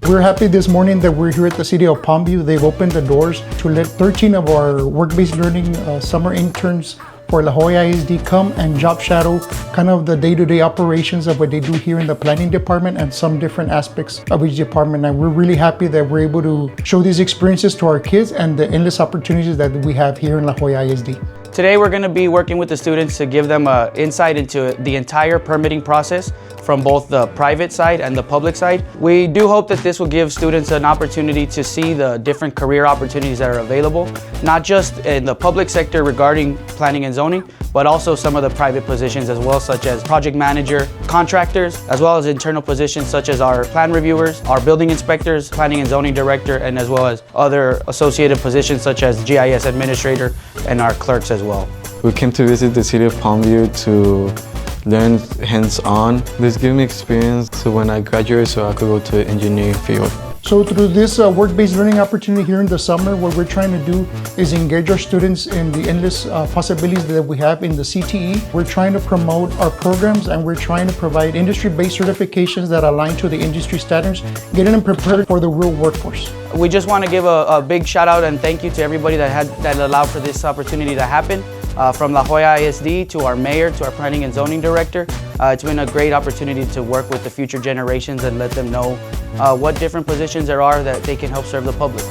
We're happy this morning that we're here at the City of Palmview. They've opened the doors to let 13 of our work-based learning summer interns for La Joya ISD come and job shadow kind of the day-to-day operations of what they do here in the planning department and some different aspects of each department. And we're really happy that we're able to show these experiences to our kids and the endless opportunities that we have here in La Joya ISD. Today we're going to be working with the students to give them insight into the entire permitting process from both the private side and the public side. We do hope that this will give students an opportunity to see the different career opportunities that are available, not just in the public sector regarding planning and zoning, but also some of the private positions as well, such as project manager, contractors, as well as internal positions such as our plan reviewers, our building inspectors, planning and zoning director, and as well as other associated positions such as GIS administrator and our clerks as well. We came to visit the City of Palmview to learn hands-on. This gave me experience so when I graduate so I could go to the engineering field. So through this work-based learning opportunity here in the summer, what we're trying to do is engage our students in the endless possibilities that we have in the CTE. We're trying to promote our programs and we're trying to provide industry-based certifications that align to the industry standards, getting them prepared for the real workforce. We just want to give a big shout out and thank you to everybody that allowed for this opportunity to happen. From La Joya ISD to our mayor, to our planning and zoning director. It's been a great opportunity to work with the future generations and let them know what different positions there are that they can help serve the public.